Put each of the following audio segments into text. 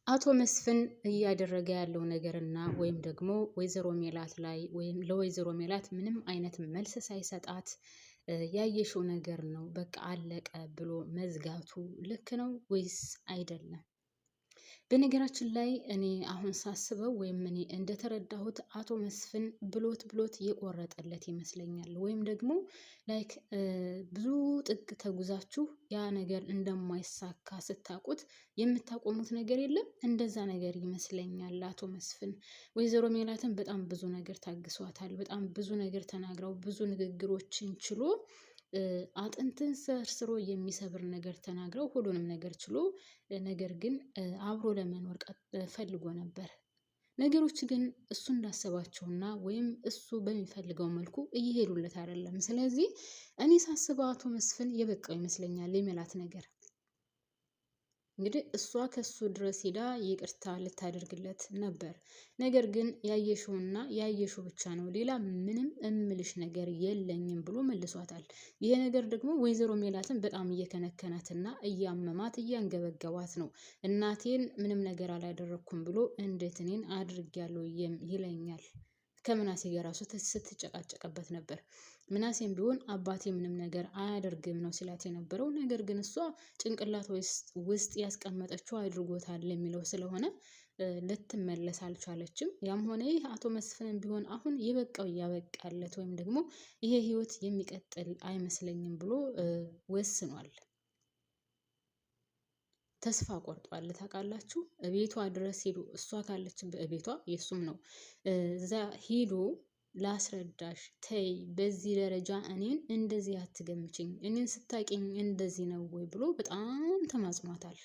አቶ መስፍን እያደረገ ያለው ነገርና ወይም ደግሞ ወይዘሮ ሜላት ላይ ወይም ለወይዘሮ ሜላት ምንም አይነት መልስ ሳይሰጣት ያየሽው ነገር ነው በቃ አለቀ ብሎ መዝጋቱ ልክ ነው ወይስ አይደለም? በነገራችን ላይ እኔ አሁን ሳስበው ወይም እኔ እንደተረዳሁት አቶ መስፍን ብሎት የቆረጠለት ይመስለኛል። ወይም ደግሞ ላይክ ብዙ ጥግ ተጉዛችሁ ያ ነገር እንደማይሳካ ስታውቁት የምታቆሙት ነገር የለም። እንደዛ ነገር ይመስለኛል አቶ መስፍን። ወይዘሮ ሜላትን በጣም ብዙ ነገር ታግሷታል። በጣም ብዙ ነገር ተናግረው ብዙ ንግግሮችን ችሎ አጥንትን ሰርስሮ የሚሰብር ነገር ተናግረው ሁሉንም ነገር ችሎ ነገር ግን አብሮ ለመኖር ፈልጎ ነበር። ነገሮች ግን እሱ እንዳሰባቸውና ወይም እሱ በሚፈልገው መልኩ እየሄዱለት አይደለም። ስለዚህ እኔ ሳስበው አቶ መስፍን የበቃው ይመስለኛል የሜላት ነገር። እንግዲህ እሷ ከሱ ድረስ ሄዳ ይቅርታ ልታደርግለት ነበር። ነገር ግን ያየሽውና ያየሽው ብቻ ነው፣ ሌላ ምንም እምልሽ ነገር የለኝም ብሎ መልሷታል። ይሄ ነገር ደግሞ ወይዘሮ ሜላትን በጣም እየከነከናትና እያመማት እያንገበገባት ነው። እናቴን ምንም ነገር አላደረኩም ብሎ እንዴት እኔን አድርጊያለሁ ይለኛል። ከምናሴ ጋር ራሱ ስትጨቃጨቅበት ነበር። ምናሴም ቢሆን አባቴ ምንም ነገር አያደርግም ነው ሲላት የነበረው። ነገር ግን እሷ ጭንቅላት ውስጥ ያስቀመጠችው አድርጎታል የሚለው ስለሆነ ልትመለስ አልቻለችም። ያም ሆነ ይህ አቶ መስፍንም ቢሆን አሁን የበቃው እያበቃለት ወይም ደግሞ ይሄ ህይወት የሚቀጥል አይመስለኝም ብሎ ወስኗል። ተስፋ ቆርጧል። ታውቃላችሁ ቤቷ ድረስ ሄዶ እሷ ካለች በቤቷ የሱም ነው እዛ ሄዶ ላስረዳሽ፣ ተይ በዚህ ደረጃ እኔን እንደዚህ አትገምችኝ፣ እኔን ስታቂኝ እንደዚህ ነው ወይ ብሎ በጣም ተማጽኗታል።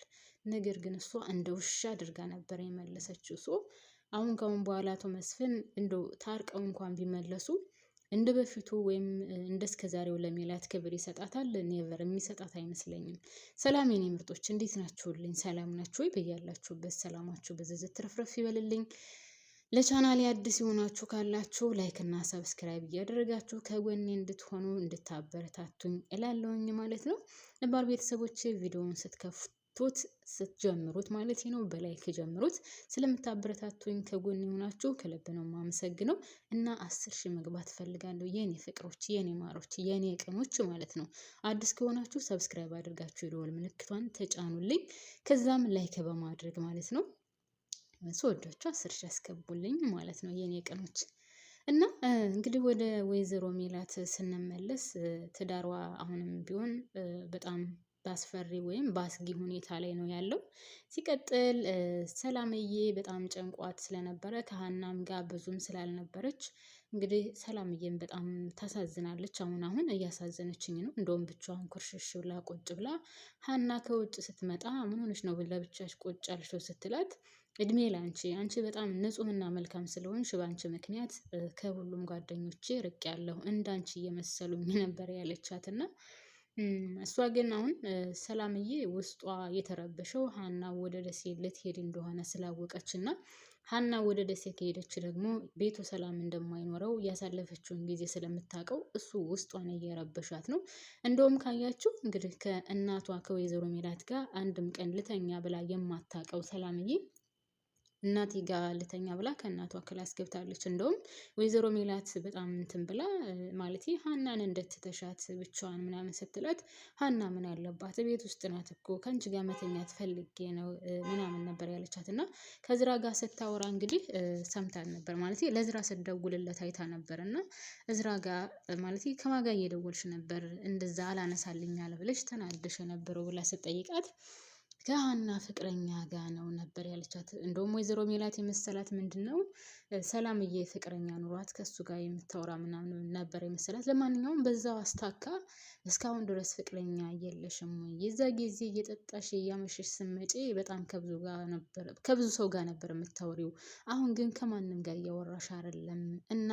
ነገር ግን እሷ እንደ ውሻ አድርጋ ነበር የመለሰችው። አሁን ከአሁን በኋላ አቶ መስፍን እንደው ታርቀው እንኳን ቢመለሱ እንደ በፊቱ ወይም እንደ እስከ ዛሬው ለሜላት ክብር ይሰጣታል? ኔቨር የሚሰጣት አይመስለኝም። ሰላም የኔ ምርጦች እንዴት ናችሁልኝ? ሰላም ናችሁ ወይ? በያላችሁበት ሰላማችሁ በዝዝት ትረፍረፍ ይበልልኝ። ለቻናሌ አዲስ የሆናችሁ ካላችሁ ላይክ እና ሰብስክራይብ እያደረጋችሁ ከጎኔ እንድትሆኑ እንድታበረታቱኝ እላለሁኝ ማለት ነው። ነባር ቤተሰቦች ቪዲዮውን ስትጀምሩት ማለት ነው በላይክ ጀምሩት። ስለምታበረታቱኝ ከጎን የሆናችሁ ከልብ ነው የማመሰግነው እና 10,000 መግባት ፈልጋለሁ የኔ ፍቅሮች፣ የኔ ማሮች፣ የኔ ቅኖች ማለት ነው። አዲስ ከሆናችሁ ሰብስክራይብ አድርጋችሁ የደወል ምልክቷን ተጫኑልኝ። ከዛም ላይክ በማድረግ ማለት ነው ስወዳችሁ 10,000 ያስገቡልኝ ማለት ነው የኔ ቅኖች። እና እንግዲህ ወደ ወይዘሮ ሜላት ስንመለስ ትዳሯ አሁንም ቢሆን በጣም ባስፈሪ ወይም በአስጊ ሁኔታ ላይ ነው ያለው። ሲቀጥል ሰላምዬ በጣም ጨንቋት ስለነበረ ከሀናም ጋር ብዙም ስላልነበረች እንግዲህ ሰላምዬም በጣም ታሳዝናለች። አሁን እያሳዘነችኝ ነው። እንደውም ብቻዋን ኩርሽሽ ብላ ቁጭ ብላ ሀና ከውጭ ስትመጣ ምን ሆነች ነው ለብቻሽ ቁጭ አልሽው ስትላት እድሜ ላንቺ፣ አንቺ በጣም ንጹህና መልካም ስለሆንሽ በአንቺ ምክንያት ከሁሉም ጓደኞቼ ርቅ ያለሁ እንዳንቺ እየመሰሉኝ ነበር ያለቻት። እና እሷ ግን አሁን ሰላምዬ ውስጧ የተረበሸው ሀና ወደ ደሴ ልትሄድ እንደሆነ ስላወቀች እና ሀና ወደ ደሴ ከሄደች ደግሞ ቤቱ ሰላም እንደማይኖረው ያሳለፈችውን ጊዜ ስለምታውቀው እሱ ውስጧን እየረበሻት ነው። እንደውም ካያችሁ እንግዲህ ከእናቷ ከወይዘሮ ሜላት ጋር አንድም ቀን ልተኛ ብላ የማታውቀው ሰላምዬ እናቴ ጋር ልተኛ ብላ ከእናቷ ክላስ ገብታለች። እንደውም ወይዘሮ ሜላት በጣም እንትን ብላ ማለት ሀናን እንደትተሻት ብቻዋን ምናምን ስትላት ሀና ምን አለባት ቤት ውስጥ ናት እኮ ከአንቺ ጋር መተኛት ፈልጌ ነው ምናምን ነበር ያለቻት። እና ከዝራ ጋር ስታወራ እንግዲህ ሰምታል ነበር ማለት ለዝራ ስትደውልለት አይታ ነበር። እና እዝራ ጋር ማለት ከማን ጋር እየደወልሽ ነበር እንደዛ አላነሳልኝ አለ ብለሽ ተናደሽ የነበረው ብላ ስትጠይቃት ከሀና ፍቅረኛ ጋር ነው ነበር ያለቻት። እንደውም ወይዘሮ ሜላት የመሰላት ምንድነው ሰላምዬ ፍቅረኛ ኑሯት ከሱ ጋር የምታወራ ምናምን ነበር የመሰላት። ለማንኛውም በዛው አስታካ እስካሁን ድረስ ፍቅረኛ የለሽም ወይ? የዛ ጊዜ እየጠጣሽ እያመሸሽ ስትመጪ በጣም ከብዙ ሰው ጋር ነበር የምታወሪው። አሁን ግን ከማንም ጋር እያወራሽ አይደለም እና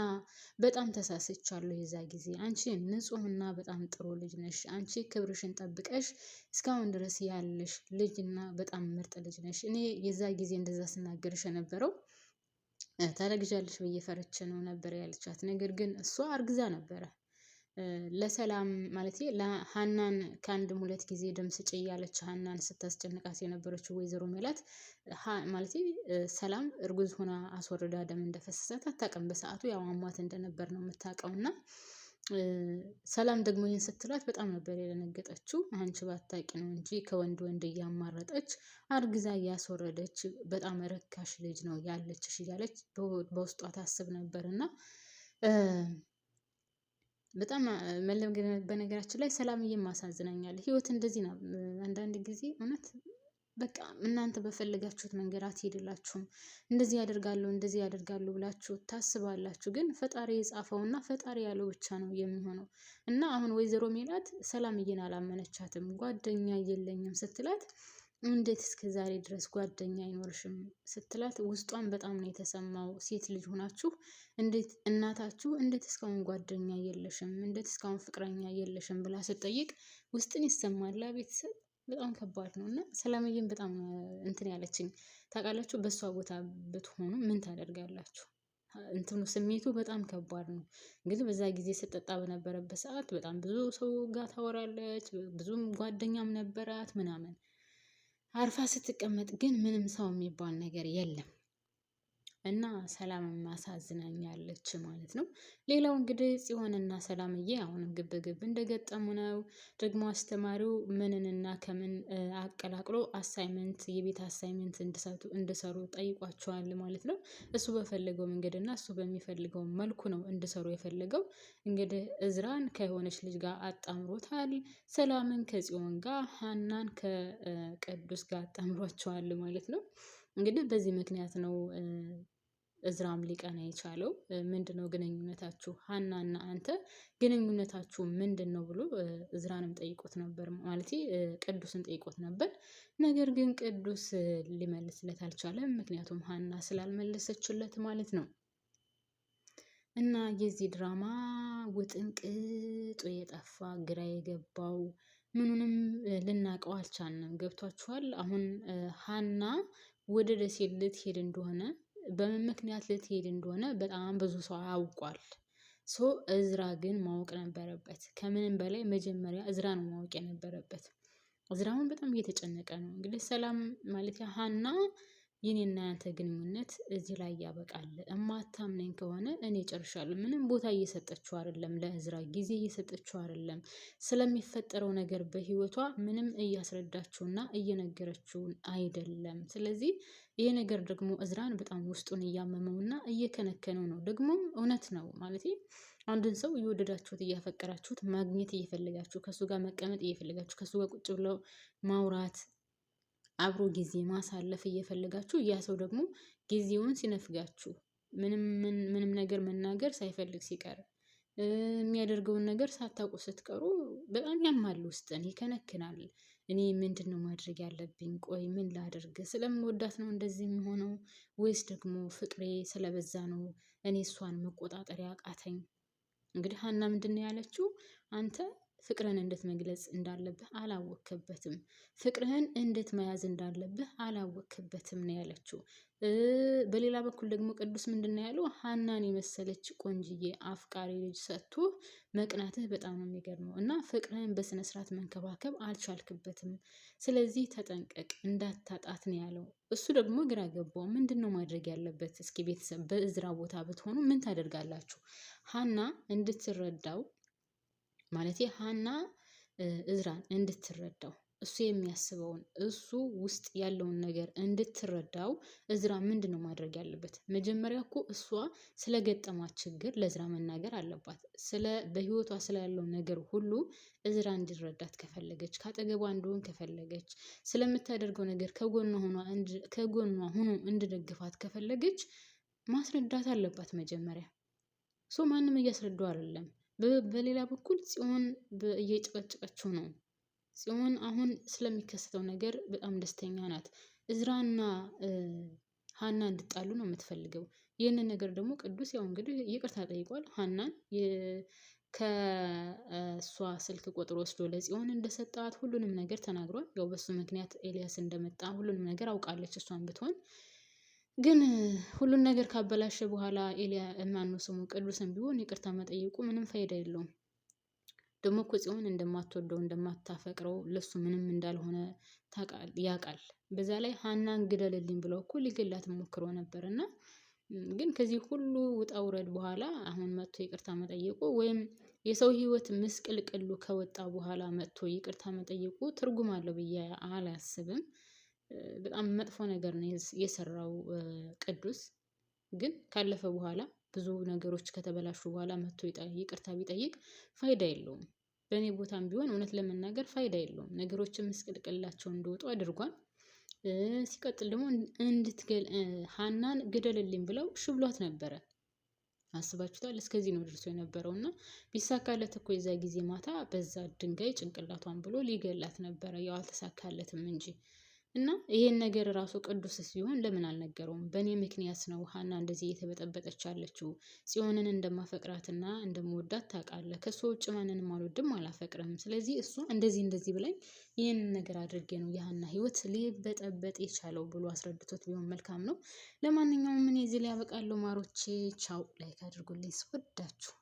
በጣም ተሳስቻለሁ። የዛ ጊዜ አንቺ ንጹህና በጣም ጥሩ ልጅ ነሽ። አንቺ ክብርሽን ጠብቀሽ እስካሁን ድረስ ያለሽ ልጅና በጣም ምርጥ ልጅ ነሽ። እኔ የዛ ጊዜ እንደዛ ስናገርሽ የነበረው ታረግዣለሽ ብዬ ፈርቼ ነው ነበር ያለቻት። ነገር ግን እሷ አርግዛ ነበረ ለሰላም ማለት ለሀናን ከአንድም ሁለት ጊዜ ደም ስጭ እያለች ሀናን ስታስጨንቃት የነበረችው ወይዘሮ ሜላት ማለት ሰላም እርጉዝ ሆና አስወርዳ ደም እንደፈሰሳት አታውቅም። በሰዓቱ ያው አሟት እንደነበር ነው የምታውቀው። እና ሰላም ደግሞ ይህን ስትላት በጣም ነበር የደነገጠችው። አንቺ ባታውቂ ነው እንጂ ከወንድ ወንድ እያማረጠች አርግዛ እያስወረደች በጣም ረካሽ ልጅ ነው ያለችሽ እያለች በውስጧ ታስብ ነበር። እና በጣም በነገራችን ላይ ሰላምዬም ማሳዝናኛል። ህይወት እንደዚህ ነው አንዳንድ ጊዜ እውነት በቃ እናንተ በፈለጋችሁት መንገድ አትሄድላችሁም። እንደዚህ ያደርጋሉ እንደዚህ ያደርጋሉ ብላችሁ ታስባላችሁ፣ ግን ፈጣሪ የጻፈውና ፈጣሪ ያለው ብቻ ነው የሚሆነው። እና አሁን ወይዘሮ ሜላት ሰላምዬን አላመነቻትም። ጓደኛ የለኝም ስትላት እንዴት እስከ ዛሬ ድረስ ጓደኛ አይኖርሽም ስትላት ውስጧን በጣም ነው የተሰማው። ሴት ልጅ ሆናችሁ እንዴት እናታችሁ እንዴት እስካሁን ጓደኛ የለሽም፣ እንዴት እስካሁን ፍቅረኛ የለሽም ብላ ስትጠይቅ ውስጥን ይሰማል። ቤተሰብ በጣም ከባድ ነው። እና ሰላምዬን በጣም እንትን ያለችኝ ታውቃላችሁ። በእሷ ቦታ ብትሆኑ ምን ታደርጋላችሁ? እንትኑ ስሜቱ በጣም ከባድ ነው። እንግዲህ በዛ ጊዜ ስጠጣ በነበረበት ሰዓት በጣም ብዙ ሰው ጋር ታወራለች፣ ብዙም ጓደኛም ነበራት ምናምን። አርፋ ስትቀመጥ ግን ምንም ሰው የሚባል ነገር የለም። እና ሰላም ማሳዝናኛለች ማለት ነው። ሌላው እንግዲህ ጽዮንና ሰላምዬ አሁንም ግብ ግብ እንደገጠሙ ነው። ደግሞ አስተማሪው ምንንና ከምን አቀላቅሎ አሳይመንት የቤት አሳይመንት እንዲሰሩ ጠይቋቸዋል ማለት ነው። እሱ በፈለገው መንገድ እና እሱ በሚፈልገው መልኩ ነው እንዲሰሩ የፈለገው። እንግዲህ እዝራን ከሆነች ልጅ ጋር አጣምሮታል። ሰላምን ከጽዮን ጋር፣ ሀናን ከቅዱስ ጋር አጣምሯቸዋል ማለት ነው። እንግዲህ በዚህ ምክንያት ነው እዝራም ሊቀና የቻለው። ምንድነው ግንኙነታችሁ ሀናና አንተ ግንኙነታችሁ ምንድን ነው ብሎ እዝራንም ጠይቆት ነበር ማለት ቅዱስን ጠይቆት ነበር። ነገር ግን ቅዱስ ሊመልስለት አልቻለም። ምክንያቱም ሀና ስላልመለሰችለት ማለት ነው። እና የዚህ ድራማ ውጥንቅጡ የጠፋ ግራ የገባው ምኑንም ልናቀው አልቻልንም። ገብቷችኋል? አሁን ሀና ወደ ደሴ ልትሄድ እንደሆነ በምን ምክንያት ልትሄድ እንደሆነ በጣም ብዙ ሰው አውቋል። እዝራ ግን ማወቅ ነበረበት። ከምንም በላይ መጀመሪያ እዝራ ነው ማወቅ የነበረበት። እዝራውን በጣም እየተጨነቀ ነው። እንግዲህ ሰላም ማለት ሀና የኔና ያንተ ግንኙነት እዚህ ላይ ያበቃል። እማታምነኝ ከሆነ እኔ ጨርሻለሁ። ምንም ቦታ እየሰጠችው አይደለም፣ ለእዝራ ጊዜ እየሰጠችው አይደለም። ስለሚፈጠረው ነገር በህይወቷ ምንም እያስረዳችውና እየነገረችው አይደለም። ስለዚህ ይሄ ነገር ደግሞ እዝራን በጣም ውስጡን እያመመውና እየከነከነው ነው። ደግሞም እውነት ነው ማለት አንድን ሰው እየወደዳችሁት እያፈቀራችሁት ማግኘት እየፈለጋችሁ ከሱ ጋር መቀመጥ እየፈለጋችሁ ከሱ ጋር ቁጭ ብለው ማውራት አብሮ ጊዜ ማሳለፍ እየፈለጋችሁ ያ ሰው ደግሞ ጊዜውን ሲነፍጋችሁ ምንም ነገር መናገር ሳይፈልግ ሲቀር የሚያደርገውን ነገር ሳታውቁ ስትቀሩ በጣም ያማል፣ ውስጥን ይከነክናል። እኔ ምንድነው ማድረግ ያለብኝ? ቆይ ምን ላድርግ? ስለምወዳት ነው እንደዚህ የሚሆነው ወይስ ደግሞ ፍቅሬ ስለበዛ ነው እኔ እሷን መቆጣጠር ያቃተኝ? እንግዲህ ሀና ምንድነው ያለችው? አንተ ፍቅርህን እንዴት መግለጽ እንዳለብህ አላወክበትም፣ ፍቅርህን እንዴት መያዝ እንዳለብህ አላወክበትም ነው ያለችው። በሌላ በኩል ደግሞ ቅዱስ ምንድነው ያለው? ሀናን የመሰለች ቆንጅዬ አፍቃሪ ልጅ ሰጥቶ መቅናትህ በጣም ነው የሚገርመው እና ፍቅርህን በስነ ስርዓት መንከባከብ አልቻልክበትም። ስለዚህ ተጠንቀቅ እንዳታጣት ነው ያለው። እሱ ደግሞ ግራ ገባው። ምንድነው ማድረግ ያለበት? እስኪ ቤተሰብ በእዝራ ቦታ ብትሆኑ ምን ታደርጋላችሁ? ሀና እንድትረዳው ማለት ሀና እዝራን እንድትረዳው እሱ የሚያስበውን እሱ ውስጥ ያለውን ነገር እንድትረዳው እዝራ ምንድን ነው ማድረግ ያለበት? መጀመሪያ እኮ እሷ ስለገጠማት ችግር ለእዝራ መናገር አለባት። በህይወቷ ስላለው ነገር ሁሉ እዝራ እንዲረዳት ከፈለገች፣ ካጠገቧ እንዲሆን ከፈለገች፣ ስለምታደርገው ነገር ከጎኗ ሆኖ እንድደግፋት ከፈለገች ማስረዳት አለባት መጀመሪያ። ማንም እያስረዳው አይደለም። በሌላ በኩል ጽዮን እየጨቀጨቀችው ነው። ጽዮን አሁን ስለሚከሰተው ነገር በጣም ደስተኛ ናት። እዝራና ሀና እንድጣሉ ነው የምትፈልገው። ይህንን ነገር ደግሞ ቅዱስ ያው እንግዲህ ይቅርታ ጠይቋል። ሀናን ከእሷ ስልክ ቁጥር ወስዶ ለጽዮን እንደሰጣት ሁሉንም ነገር ተናግሯል። ያው በሱ ምክንያት ኤልያስ እንደመጣ ሁሉንም ነገር አውቃለች እሷን ብትሆን። ግን ሁሉን ነገር ካበላሸ በኋላ ማነው ስሙ ቅዱስም ቢሆን ይቅርታ መጠየቁ ምንም ፋይዳ የለውም። ደግሞ እኮ ጽዮን እንደማትወደው እንደማታፈቅረው ለሱ ምንም እንዳልሆነ ያውቃል። በዛ ላይ ሀናን ግደልልኝ ብለው እኮ ሊገላት ሞክሮ ነበር። እና ግን ከዚህ ሁሉ ውጣ ውረድ በኋላ አሁን መጥቶ ይቅርታ መጠየቁ ወይም የሰው ህይወት ምስቅልቅሉ ከወጣ በኋላ መጥቶ ይቅርታ መጠየቁ ትርጉም አለው ብዬ አላስብም። በጣም መጥፎ ነገር ነው የሰራው ቅዱስ። ግን ካለፈ በኋላ ብዙ ነገሮች ከተበላሹ በኋላ መጥቶ ይቅርታ ቢጠይቅ ፋይዳ የለውም። በእኔ ቦታም ቢሆን እውነት ለመናገር ፋይዳ የለውም። ነገሮችን ምስቅልቅላቸው እንደወጡ አድርጓል። ሲቀጥል ደግሞ ሀናን ግደልልኝ ብለው እሺ ብሏት ነበረ። አስባችሁታል? እስከዚህ ነው ደርሶ የነበረው እና ቢሳካለት እኮ የዛ ጊዜ ማታ በዛ ድንጋይ ጭንቅላቷን ብሎ ሊገላት ነበረ። ያው አልተሳካለትም እንጂ እና ይሄን ነገር ራሱ ቅዱስ ሲሆን ለምን አልነገረውም? በእኔ ምክንያት ነው ሀና እንደዚህ እየተበጠበጠች ያለችው። ጽዮንን እንደማፈቅራትና እንደምወዳት ታውቃለህ። ከሱ ውጭ ማንንም አልወድም አላፈቅርም። ስለዚህ እሷ እንደዚህ ብላኝ ይህንን ነገር አድርጌ ነው የሀና ህይወት ሊበጠበጥ የቻለው ብሎ አስረድቶት ቢሆን መልካም ነው። ለማንኛውም እኔ እዚህ ላይ ያበቃለሁ ማሮቼ። ቻው። ላይክ አድርጉልኝ ስወዳችሁ